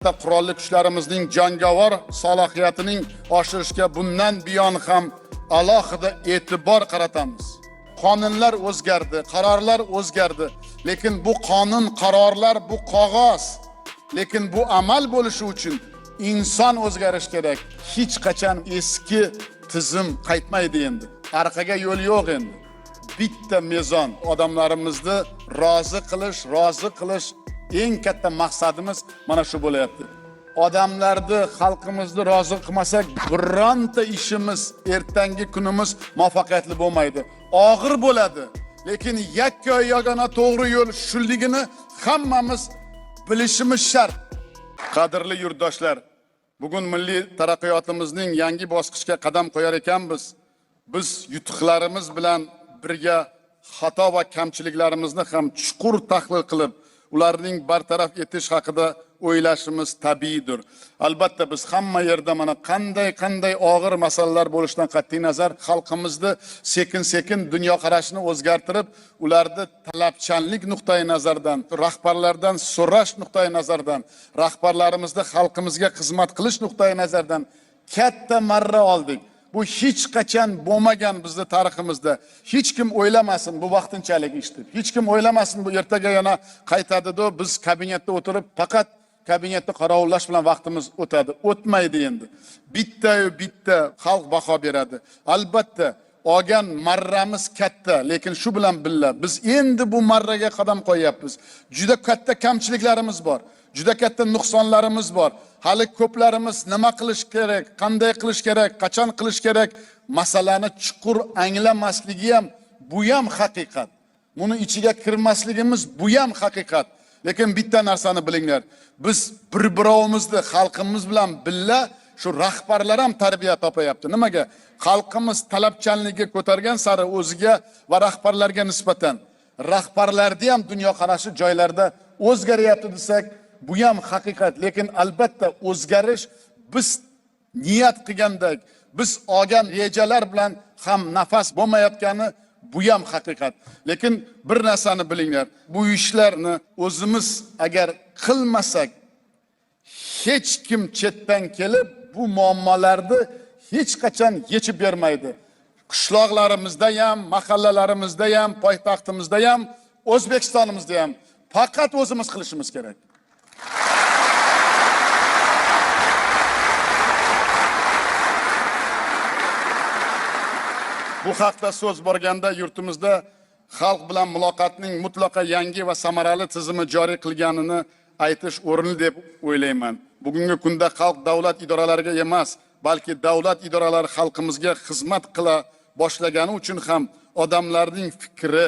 Qurolli kuchlarimizning jangovar salohiyatining oshirishga bundan buyon ham alohida e'tibor qaratamiz. Qonunlar o'zgardi, qarorlar o'zgardi, lekin bu qonun, qarorlar bu qog'oz. Lekin bu amal bo'lishi uchun inson o'zgarish kerak. Hech qachon eski tizim qaytmaydi endi. Orqaga yo'l yo'q endi. Bitta mezon, odamlarimizni rozi qilish eng katta maqsadimiz mana shu bo'layapti. Odamlarni, xalqimizni rozi qilmasak, bironta ishimiz, ertangi kunimiz muvaffaqiyatli bo'lmaydi. Og'ir bo'ladi, lekin yakka yagona to'g'ri yo'l shunligini hammamiz bilishimiz shart. Qadrli yurtdoshlar, bugun milliy taraqqiyotimizning yangi bosqichga qadam qo'yar ekanmiz. Biz yutuqlarimiz bilan birga xato va kamchiliklarimizni ham chuqur tahlil qilib, ularning bartaraf etish haqida o'ylashimiz tabiiydir. Albatta biz hamma yerda mana qanday og'ir masalalar bo'lishidan qat'iy nazar xalqimizni sekin-sekin dunyoqarashini o'zgartirib, ularni talabchanlik nuqtai nazardan, rahbarlardan so'rash nuqtai nazardan, rahbarlarimizni xalqimizga xizmat qilish nuqtai nazardan katta marra oldik. Bu hech qachon bo'lmagan bizning tariximizda. Hech kim o'ylamasin bu vaqtinchalik ishdir. Hech kim o'ylamasin bu ertaga yana qaytadi-da, biz kabinetda o'tirib faqat kabinetda qaravullash bilan vaqtimiz o'tadi. O'tmaydi endi. Bitta xalq baho beradi. Albatta olgan marramiz katta, lekin shu bilan billa biz endi bu marraga qadam qo'yyapmiz. Juda katta kamchiliklarimiz bor. Juda katta nuqsonlarimiz bor. Hali ko'plarimiz nima qilish kerak, qanday qilish kerak, qachon qilish kerak masalani chuqur anglamasligi ham bu ham haqiqat. Buni ichiga kirmasligimiz bu ham haqiqat. Lekin bitta narsani bilinglar. Biz bir-birovimizni xalqimiz bilan billa shu rahbarlar ham tarbiya topayapti. Nimaga? Xalqimiz talabchanligi ko'targan sari o'ziga va rahbarlarga nisbatan rahbarlarning ham dunyoqarashi joylarda o'zgaryapti desak, bu ham haqiqat. Lekin albatta o'zgarish biz niyat qilgandek, biz olgan rejalar bilan ham nafas bo'lmayotgani bu ham haqiqat. Lekin bir narsani bilinglar, bu ishlarni o'zimiz agar qilmasak, hech kim chetdan kelib bu muammolarni hech qachon yechib bermaydi. Qishloqlarimizda ham, mahallalarimizda ham, poytaxtimizda ham, O'zbekistonimizda ham faqat o'zimiz qilishimiz kerak. Bu haqda so'z borganda yurtimizda xalq bilan muloqotning mutlaqo yangi va samarali tizimi joriy qilganini aytish o'rinli deb o'ylayman. Bugungi kunda xalq davlat idoralariga emas, balki davlat idoralari xalqimizga xizmat qila boshlagani uchun ham odamlarning fikri,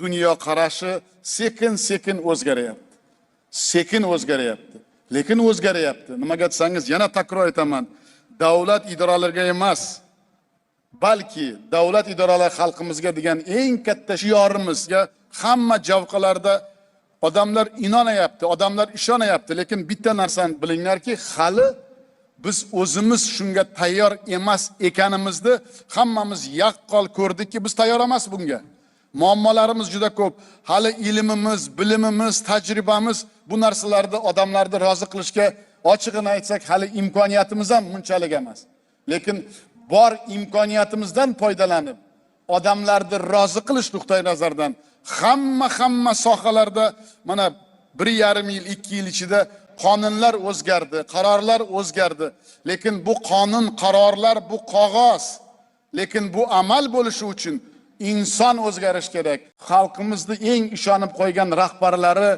dunyoqarashi sekin-sekin o'zgaryapti. Sekin o'zgaryapti. Lekin o'zgaryapti. Nimaga desangiz, yana takror aytaman. Davlat idoralariga emas, balki davlat idoralari xalqimizga degan eng katta shiorimizga hamma javqalarda odamlar inonayapti, odamlar ishonayapti. Lekin bitta narsani bilinglarki, hali biz o'zimiz shunga tayyor emas ekanimizni hammamiz yaqqol ko'rdikki, biz tayyor emas bunga. Muammolarimiz juda ko'p. Hali ilmimiz, bilimimiz, tajribamiz bu narsalarni odamlarni rozi qilishga ochiqini aytsak, hali imkoniyatimiz ham bunchalik emas. Lekin bor imkoniyatimizdan foydalanib, odamlarni rozi qilish nuqtai nazardan hamma sohalarda mana 1,5 yil, 2 yil ichida qonunlar o'zgardi, qarorlar o'zgardi. Lekin bu qonun, qarorlar bu qog'oz. Lekin bu amal bo'lishi uchun inson o'zgarish kerak. Xalqimizni eng ishonib qo'ygan rahbarlari,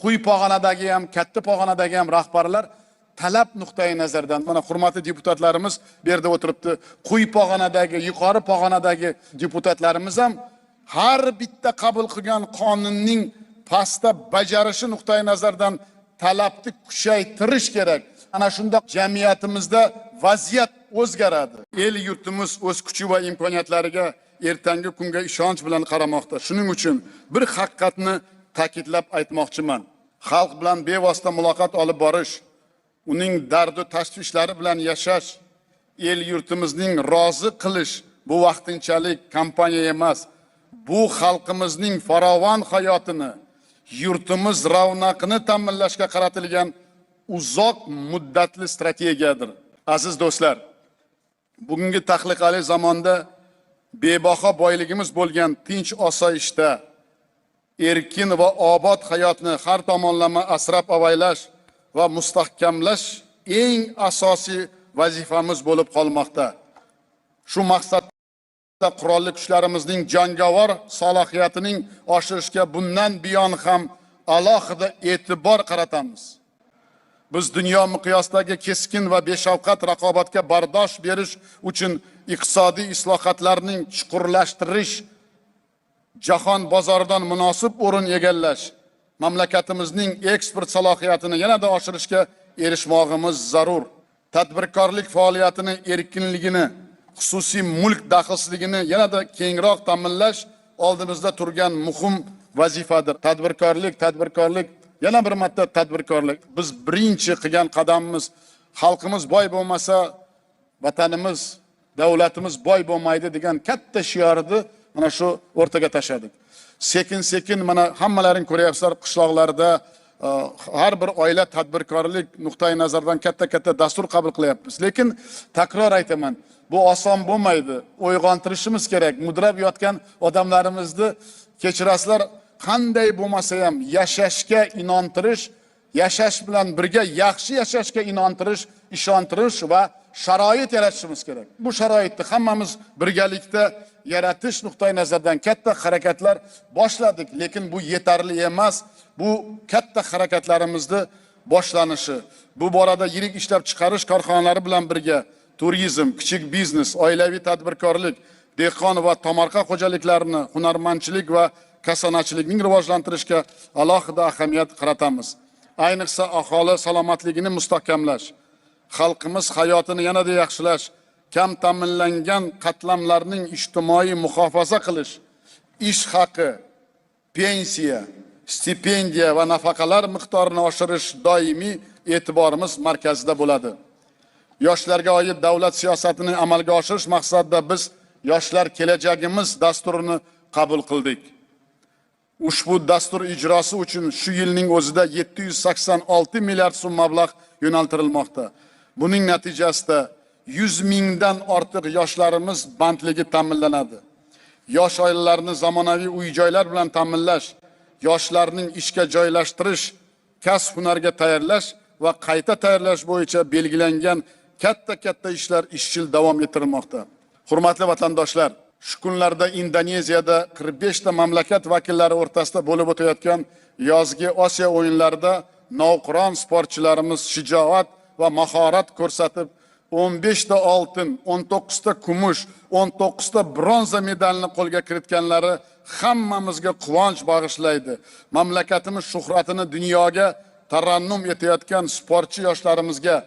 Quy pog'onadagi ham, katta pog'onadagi ham rahbarlar talab nuqtai nazardan, mana hurmatli deputatlarimiz bu yerda o'tiribdi. Quy pog'onadagi, yuqori pog'onadagi deputatlarimiz ham har bitta qabul qilgan qonunning pastda bajarishi nuqtai nazardan talabni kuchaytirish kerak. Ana shunda jamiyatimizda vaziyat o'zgaradi. El yurtimiz o'z kuchi va imkoniyatlariga ertangi kunga ishonch bilan qaramoqda. Shuning uchun bir haqiqatni ta'kidlab aytmoqchiman. Xalq bilan bevosita muloqot olib borish, uning dardu tashvishlari bilan yashash, el yurtimizning rozi qilish bu vaqtinchalik kampaniya emas. Bu xalqimizning farovon hayotini, yurtimiz ravnaqini ta'minlashga qaratilgan uzoq muddatli strategiyadir. Aziz do'stlar, bugungi tahliqali zamonda bebaho boyligimiz bo'lgan tinch osoyishta, erkin va obod hayotni har tomonlama asrab-avaylash va mustahkamlash eng asosiy vazifamiz bo'lib qolmoqda. Shu maqsadda qurolli kuchlarimizning jangovar salohiyatining oshirishga bundan buyon ham alohida e'tibor qaratamiz. Biz dunyo miqyosidagi keskin va beshafqat raqobatga bardosh berish uchun iqtisodiy islohotlarning chuqurlashtirish, jahon bozoridan munosib o'rin egallash, mamlakatimizning eksport salohiyatini yanada oshirishga erishmog'imiz zarur. Tadbirkorlik faoliyatining erkinligini, xususiy mulk daxlsizligini yanada kengroq ta'minlash oldimizda turgan muhim vazifadir. Tadbirkorlik, yana bir marta tadbirkorlik. Biz birinchi qilgan qadamimiz, xalqimiz boy bo'lmasa, vatanimiz, davlatimiz boy bo'lmaydi degan katta shiorni mana shu o'rtaga tashladik. Sekin mana hammalaring ko'ryapsizlar, qishloqlarda har bir oila tadbirkorlik nuqtai nazaridan katta dastur qabul qilyapmiz. Lekin takror aytaman, bu oson bo'lmaydi. Uyg'ontirishimiz kerak. Mudrab yotgan odamlarimizni kechirasizlar, qanday bo'lmasa ham yashashga inontirish, yashash bilan birga yaxshi yashashga inontirish, ishontirish va sharoit yaratishimiz kerak. Bu sharoitni hammamiz birgalikda yaratish nuqtai nazaridan katta harakatlar boshladik, lekin bu yetarli emas. Bu katta harakatlarimizni boshlanishi. Bu borada yirik ishlab chiqarish korxonalari bilan birga turizm, kichik biznes, oilaviy tadbirkorlik, dehqon va tomorqa xo'jaliklarini, hunarmandchilik va kasanachilikning rivojlantirishga alohida ahamiyat qaratamiz. Ayniqsa aholi salomatligini mustahkamlash, xalqimiz hayotini yanada yaxshilash, kam ta'minlangan qatlamlarning ijtimoiy muhofaza qilish, ish haqi, pensiya, stipendiya va nafaqalar miqdorini oshirish doimiy e'tiborimiz markazida bo'ladi. Yoshlarga oid davlat siyosatini amalga oshirish maqsadida biz Yoshlar kelajagimiz dasturini qabul qildik. Ushbu dastur ijrosi uchun shu yilning o'zida 786 milliard so'm mablag' yo'naltirilmoqda. Buning natijasida 100 mingdan ortiq yoshlarimiz bandligi ta'minlanadi. Yosh oilalarni zamonaviy uy-joylar bilan ta'minlash, yoshlarning ishga joylashtirish, kasb-hunarga tayyorlash va qayta tayyorlash bo'yicha belgilangan katta ishlar izchil davom ettirilmoqda. Hurmatli vatandoshlar, shu kunlarda Indoneziyada 45 ta mamlakat vakillari o'rtasida bo'lib o'tayotgan yozgi Osiyo o'yinlarida navqiron sportchilarimiz shijoat va mahorat ko'rsatib, 15 ta oltin, 19 ta kumush, 19 ta bronza medalni qo'lga kiritganlari hammamizga quvonch bag'ishlaydi. Mamlakatimiz shuhratini dunyoga tarannum etayotgan sportchi yoshlarimizga,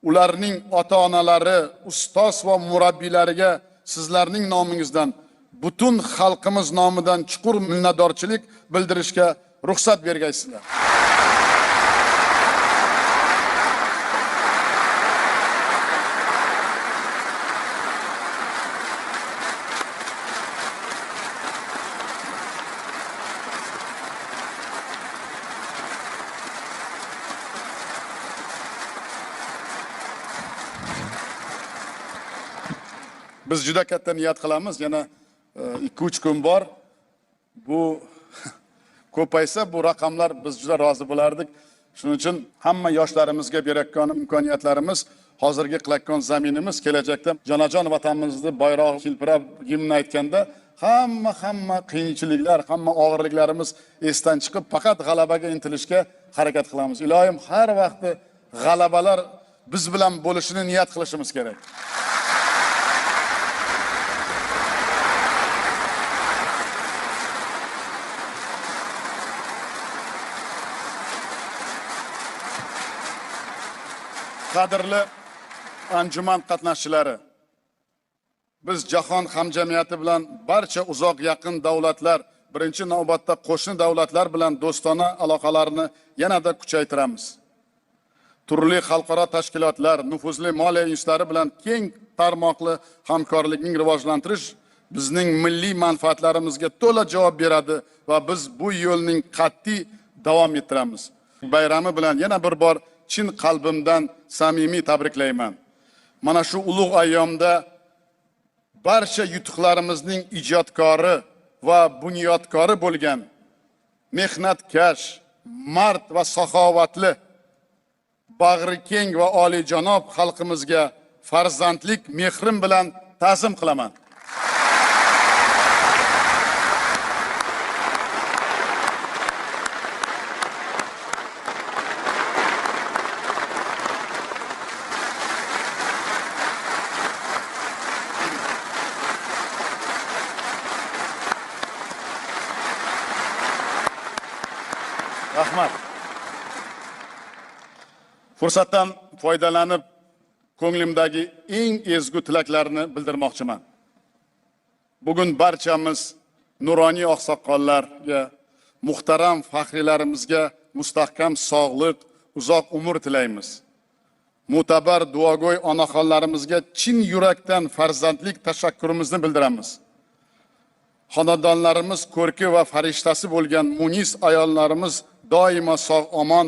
ularning ota-onalari, ustoz va murabbiylariga sizlarning nomingizdan, butun xalqimiz nomidan chuqur minnatdorchilik bildirishga ruxsat bergaysizlar. Biz juda katta niyat qilamiz, yana 2-3 kun bor. Bu ko'paysa, bu raqamlar biz juda rozi bo'lardik. Shuning uchun hamma yoshlarimizga berayotgan imkoniyatlarimiz, hozirgi qilayotgan zaminimiz kelajakda jonajon vatanimizni bayrog'i hilpirab gimn aytganda hamma qiyinchiliklar, hamma og'irliklarimiz esdan chiqib, faqat g'alabaga intilishga harakat qilamiz. Ilohim har vaqt g'alabalar biz bilan bo'lishini niyat qilishimiz kerak. Qadrli anjuman qatnashchilari, biz jahon hamjamiyati bilan barcha uzoq yaqin davlatlar, birinchi navbatda qo'shni davlatlar bilan do'stona aloqalarni yanada kuchaytiramiz. Turli xalqaro tashkilotlar, nufuzli moliya institutlari bilan keng tarmoqli hamkorlikning rivojlantirish bizning milliy manfaatlarimizga to'la javob beradi va biz bu yo'lning qat'iy davom ettiramiz. Bayrami bilan yana bir bor chin qalbimdan samimiy tabriklayman. Mana shu ulug' ayyomda barcha yutuqlarimizning ijodkori va bunyodkori bo'lgan mehnatkash, mard va saxovatli, bag'ri keng va oliyjanob xalqimizga farzandlik mehrim bilan ta'zim qilaman. Rahmat. Fursatdan foydalanib, ko'nglimdagi eng ezgu tilaklarni bildirmoqchiman. Bugun barchamiz nuroniy oqsoqollarga, muhtaram faxriylarimizga mustahkam sog'lik, uzoq umr tilaymiz. Mo'tabar duogo'y onaxonlarimizga chin yurakdan farzandlik tashakkurimizni bildiramiz. Xonadonlarimiz ko'rki va farishtasi bo'lgan munis ayollarimiz doimo sog' omon,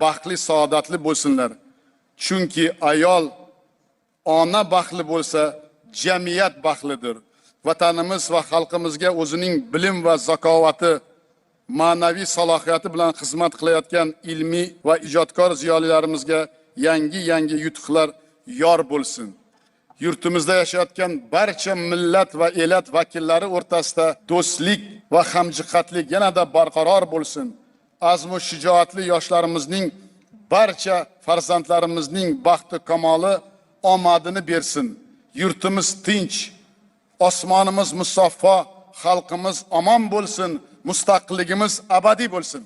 baxtli saodatli bo'lsinlar. Chunki ayol ona baxtli bo'lsa, jamiyat baxtlidir. Vatanimiz va xalqimizga o'zining bilim va zakovati, ma'naviy salohiyati bilan xizmat qilayotgan ilmiy va ijodkor ziyolilarimizga yangi yutuqlar yor bo'lsin. Yurtimizda yashayotgan barcha millat va elat vakillari o'rtasida do'stlik va hamjihatlik yanada barqaror bo'lsin. Azmu shijoatli yoshlarimizning, barcha farzandlarimizning baxti kamoli omadini bersin. Yurtimiz tinch, osmonimiz musaffo, xalqimiz omon bo'lsin, mustaqilligimiz abadiy bo'lsin.